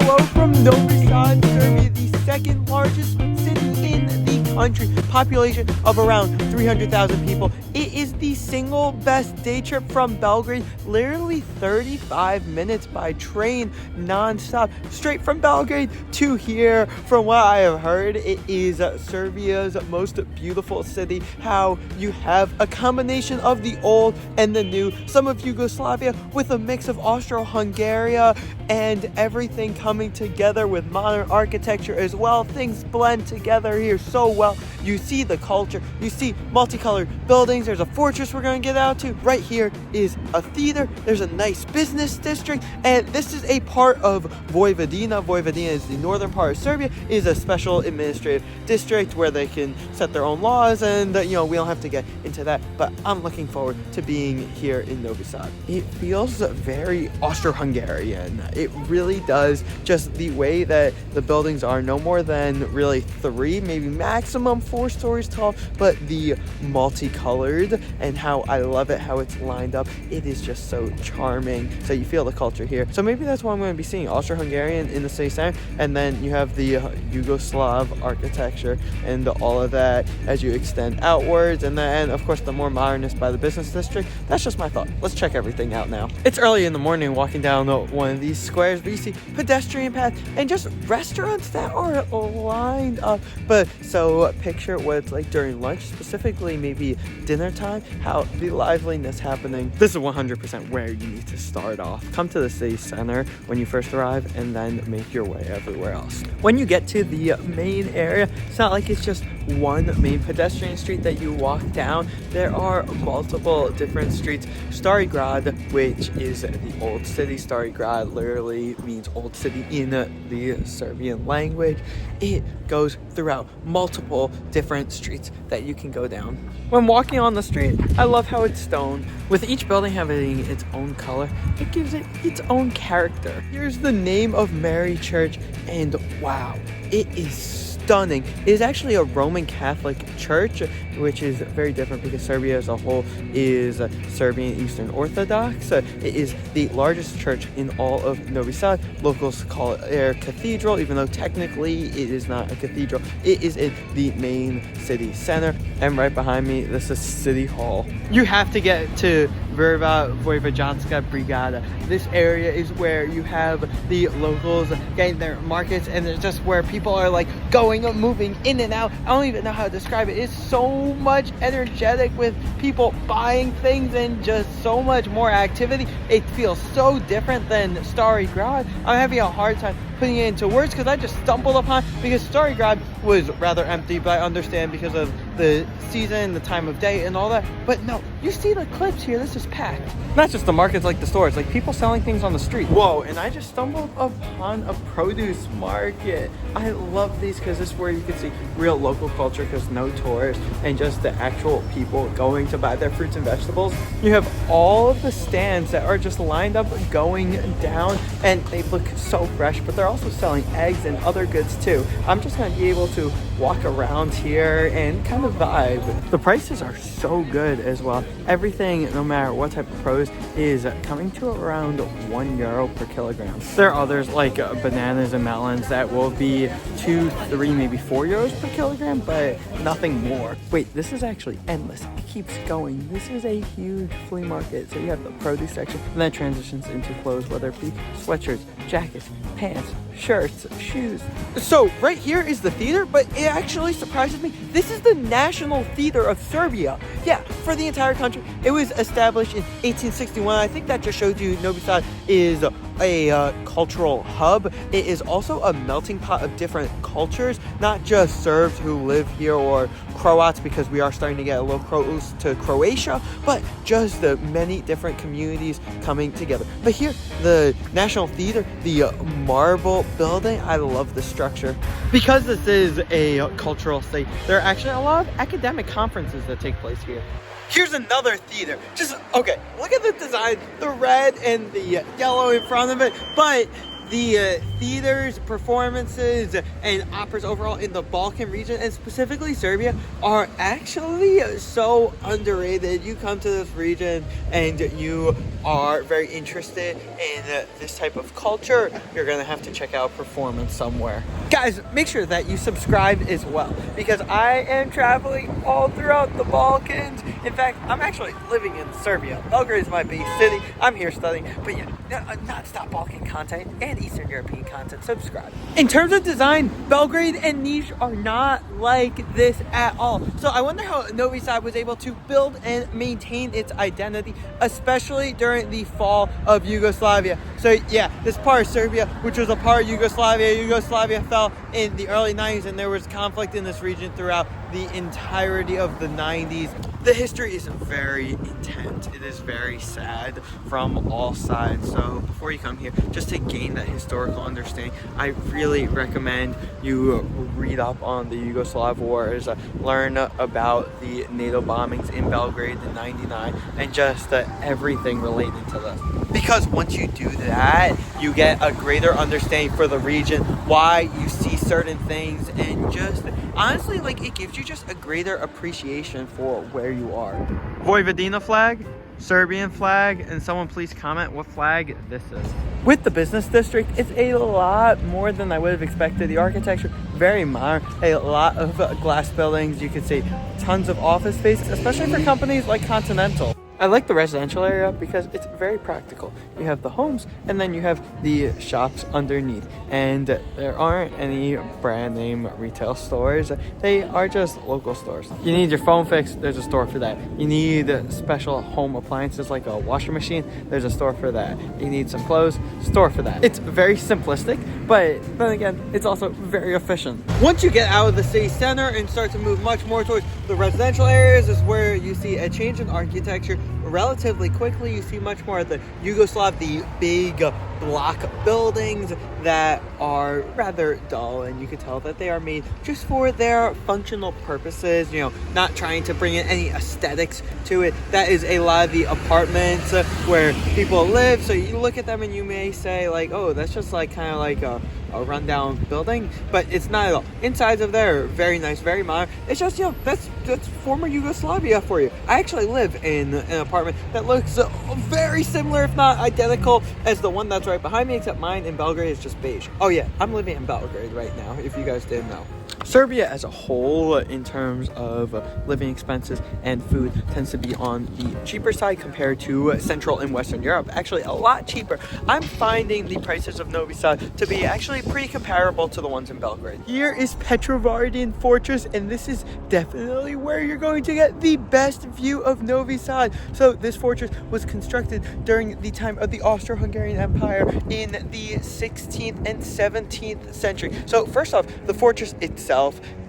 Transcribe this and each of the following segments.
Hello from Novi Sad, Serbia, the second largest city in the country, population of around 300,000 people. It is the single best day trip from Belgrade, literally 35 minutes by train, non-stop, straight from Belgrade to here. From what I have heard, it is Serbia's most beautiful city, how you have a combination of the old and the new, some of Yugoslavia with a mix of Austro-Hungarian, and everything coming together with modern architecture as well. Things blend together here so well. You see the culture, you see multicolored buildings. There's a fortress we're going to get out to. Right here is a theater. There's a nice business district, and this is a part of Vojvodina. Vojvodina is the northern part of Serbia. It is a special administrative district where they can set their own laws, and we don't have to get into that, but I'm looking forward to being here in Novi Sad. It feels very Austro-Hungarian. It really does. Just the way that the buildings are, no more than really 3, maybe maximum 4 stories tall, but the multicolored and how I love it, how it's lined up. It is just so charming. So you feel the culture here. So maybe that's what I'm going to be seeing, Austro-Hungarian in the city center, and then you have the Yugoslav architecture and all of that as you extend outwards, and then of course the more modernist by the business district. That's just my thought. Let's check everything out now. It's early in the morning walking down one of these squares, but you see pedestrian paths and just restaurants that are lined up. But so picture what it's like during lunch, specifically maybe dinner time, how the liveliness happening. This is 100% where you need to start off. Come to the city center when you first arrive and then make your way everywhere else. When you get to the main area, it's not like it's just one main pedestrian street that you walk down. There are multiple different streets. Stari Grad, which is the old city. Stari Grad literally means old city in the Serbian language. It goes throughout multiple different streets that you can go down. When walking on the street, I love how it's stone. With each building having its own color, it gives it its own character. Here's the name of Mary Church, and wow, it is stunning. It is actually a Roman Catholic church, which is very different because Serbia as a whole is Serbian Eastern Orthodox. It is the largest church in all of Novi Sad. Locals call it a cathedral, even though technically it is not a cathedral. It is in the main city center. And right behind me, this is City Hall. You have to get to Prva, VojvoĐandska, Brigada. This area is where you have the locals getting their markets, and it's just where people are like going and moving in and out. I don't even know how to describe it. It's so much energetic with people buying things and just so much more activity. It feels so different than Stari Grad. I'm having a hard time putting it into words because I just stumbled upon, because Stari Grad was rather empty, but I understand because of the season, the time of day and all that. But no, you see the clips here, this is packed. Not just the markets like the stores, like people selling things on the street. Whoa, and I just stumbled upon a produce market. I love these because this is where you can see real local culture, because no tourists and just the actual people going to buy their fruits and vegetables. You have all of the stands that are just lined up going down, and they look so fresh, but they're also selling eggs and other goods too. I'm just going to be able to walk around here and kind of vibe. The prices are so good as well. Everything, no matter what type of produce, is coming to around €1 per kilogram. There are others like bananas and melons that will be 2, 3, maybe €4 per kilogram, but nothing more. Wait, this is actually endless. It keeps going. This is a huge flea market. So you have the produce section, and then transitions into clothes, whether it be sweatshirts, jackets, pants, shirts, shoes. So right here is the theater, but it actually surprises me. This is the National Theater of Serbia. Yeah, for the entire country. It was established in 1861. I think that just shows you Novi Sad is a cultural hub. It is also a melting pot of different cultures, not just Serbs who live here or Croats, because we are starting to get a little close to Croatia, but just the many different communities coming together. But here, the National Theater, the marble building, I love the structure. Because this is a cultural state, there are actually a lot of academic conferences that take place here. Here's another theater. Just, okay, look at the design, the red and the yellow in front of it, but the theaters, performances, and operas overall in the Balkan region, and specifically Serbia, are actually so underrated. You come to this region and you are very interested in this type of culture, you're gonna have to check out a performance somewhere. Guys, make sure that you subscribe as well, because I am traveling all throughout the Balkans. In fact, I'm actually living in Serbia. Belgrade is my base city. I'm here studying, but yeah, non-stop Balkan content and Eastern European content. Subscribe. In terms of design, Belgrade and Niš are not like this at all. So I wonder how Novi Sad was able to build and maintain its identity, especially during the fall of Yugoslavia. So yeah, this part of Serbia, which was a part of Yugoslavia fell in the early 90s, and there was conflict in this region throughout the entirety of the 90s. The history is very intense. It is very sad from all sides. So before you come here, just to gain that historical understanding, I really recommend you read up on the Yugoslav wars, learn about the NATO bombings in Belgrade in '99, and just everything related to this. Because once you do that, you get a greater understanding for the region, why you see certain things, and just honestly, like, it gives you just a greater appreciation for where you are. Vojvodina flag, Serbian flag, and someone please comment what flag this is. With the business district, it's a lot more than I would have expected. The architecture, very modern, a lot of glass buildings. You can see tons of office space, especially for companies like Continental. I like the residential area because it's very practical. You have the homes, and then you have the shops underneath. And there aren't any brand name retail stores. They are just local stores. You need your phone fixed, there's a store for that. You need special home appliances like a washing machine, there's a store for that. You need some clothes, store for that. It's very simplistic, but then again, it's also very efficient. Once you get out of the city center and start to move much more towards the residential areas, is where you see a change in architecture. Relatively quickly, you see much more of the Yugoslav, the big block buildings that are rather dull, and you can tell that they are made just for their functional purposes, you know, not trying to bring in any aesthetics to it. That is a lot of the apartments where people live, so you look at them and you may say like, oh, that's just like kind of like a rundown building, but it's not at all. Insides of there are very nice, very modern. It's just, you know, that's former Yugoslavia for you. I actually live in an apartment that looks very similar, if not identical, as the one that's right behind me, except mine in Belgrade is just beige. Oh yeah, I'm living in Belgrade right now, if you guys didn't know. Serbia as a whole, in terms of living expenses and food, tends to be on the cheaper side compared to Central and Western Europe. Actually, a lot cheaper. I'm finding the prices of Novi Sad to be actually pretty comparable to the ones in Belgrade. Here is Petrovardin Fortress, and this is definitely where you're going to get the best view of Novi Sad. So this fortress was constructed during the time of the Austro-Hungarian Empire in the 16th and 17th century. So first off, the fortress itself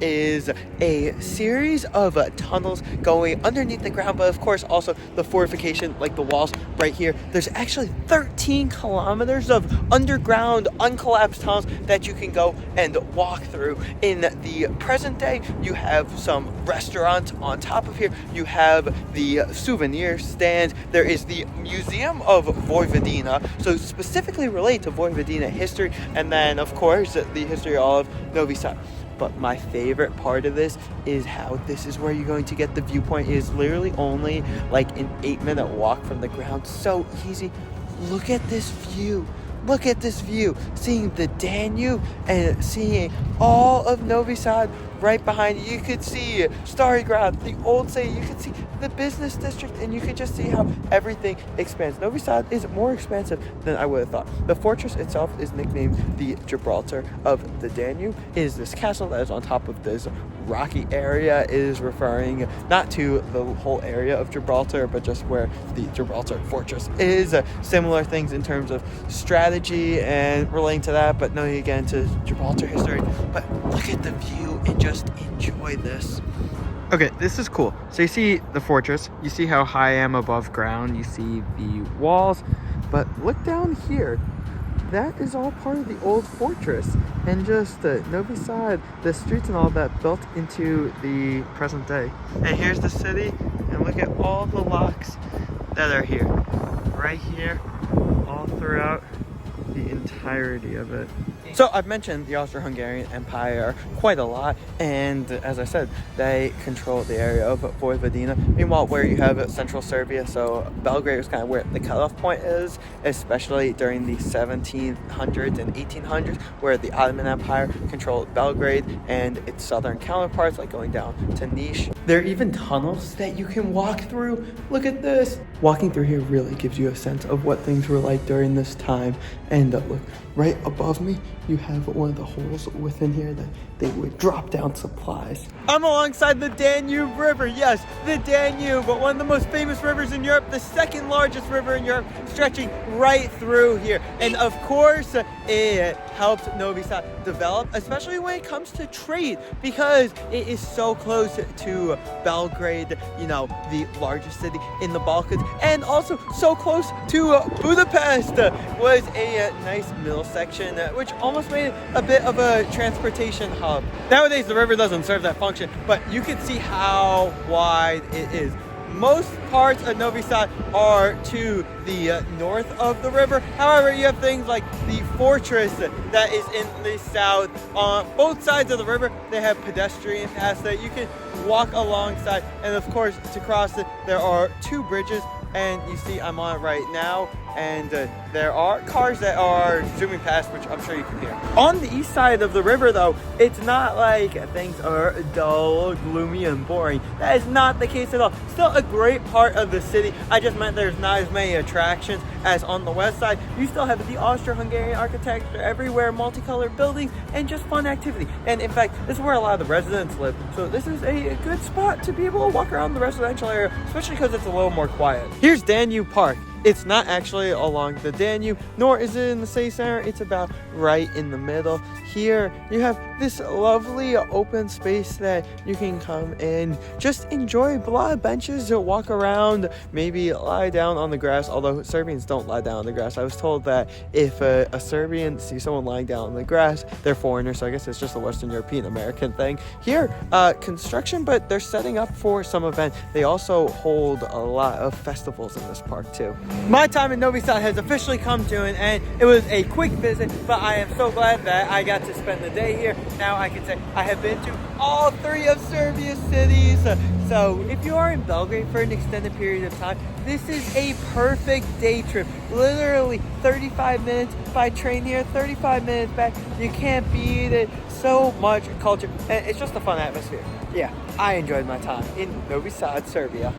is a series of tunnels going underneath the ground, but of course also the fortification, like the walls right here. There's actually 13 kilometers of underground uncollapsed tunnels that you can go and walk through. In the present day, you have some restaurants on top of here. You have the souvenir stand. There is the Museum of Vojvodina, so specifically related to Vojvodina history, and then of course the history of Novi Sad. But my favorite part of this is how this is where you're going to get the viewpoint. It is literally only like an 8-minute walk from the ground. So easy. Look at this view. Look at this view. Seeing the Danube and seeing all of Novi Sad right behind you. You could see Stari Grad, the old city. You could see the business district, and you could just see how everything expands. Novi Sad is more expansive than I would have thought. The fortress itself is nicknamed the Gibraltar of the Danube. It is this castle that is on top of this rocky area. It is referring not to the whole area of Gibraltar, but just where the Gibraltar fortress is. Similar things in terms of strategy and relating to that, but knowing again to Gibraltar history. But look at the view and just enjoy this. Okay, this is cool. So you see the fortress, you see how high I am above ground, you see the walls, but look down here. That is all part of the old fortress, and just Novi Sad, the streets and all that built into the present day. And here's the city, and look at all the locks that are here. Right here, all throughout the entirety of it. So I've mentioned the Austro-Hungarian Empire quite a lot, and as I said, they control the area of Vojvodina. Meanwhile, where you have central Serbia, so Belgrade was kind of where the cutoff point is, especially during the 1700s and 1800s, where the Ottoman Empire controlled Belgrade and its southern counterparts, like going down to Niš. There are even tunnels that you can walk through. Look at this. Walking through here really gives you a sense of what things were like during this time. And look, right above me, you have one of the holes within here that they would drop down supplies. I'm alongside the Danube River. Yes, the Danube, but one of the most famous rivers in Europe, the second largest river in Europe, stretching right through here. And of course, it helped Novi Sad develop, especially when it comes to trade, because it is so close to Belgrade, you know, the largest city in the Balkans, and also so close to Budapest. Was a nice middle section, which almost made it a bit of a transportation hub. Nowadays, the river doesn't serve that function, but you can see how wide it is. Most parts of Novi Sad are to the north of the river. However, you have things like the fortress that is in the south. On both sides of the river, they have pedestrian paths that you can walk alongside. And of course, to cross it, there are two bridges. And you see I'm on it right now, and there are cars that are zooming past, which I'm sure you can hear. On the east side of the river, though, it's not like things are dull, gloomy, and boring. That is not the case at all. Still a great part of the city. I just meant there's not as many attractions as on the west side. You still have the Austro-Hungarian architecture everywhere, multicolored buildings, and just fun activity. And in fact, this is where a lot of the residents live. So this is a good spot to be able to walk around the residential area, especially because it's a little more quiet. Here's Danube Park. It's not actually along the Danube, nor is it in the city center. It's about right in the middle. Here, you have this lovely open space that you can come and just enjoy. A lot of benches to walk around, maybe lie down on the grass, although Serbians don't lie down on the grass. I was told that if a Serbian sees someone lying down on the grass, they're foreigners, so I guess it's just a Western European American thing. Here, construction, but they're setting up for some event. They also hold a lot of festivals in this park too. My time in Novi Sad has officially come to an end. It was a quick visit, but I am so glad that I got to spend the day here. Now I can say I have been to all three of Serbia's cities. So if you are in Belgrade for an extended period of time, this is a perfect day trip. Literally 35 minutes by train here, 35 minutes back. You can't beat it. So much culture, and it's just a fun atmosphere. Yeah, I enjoyed my time in Novi Sad, Serbia.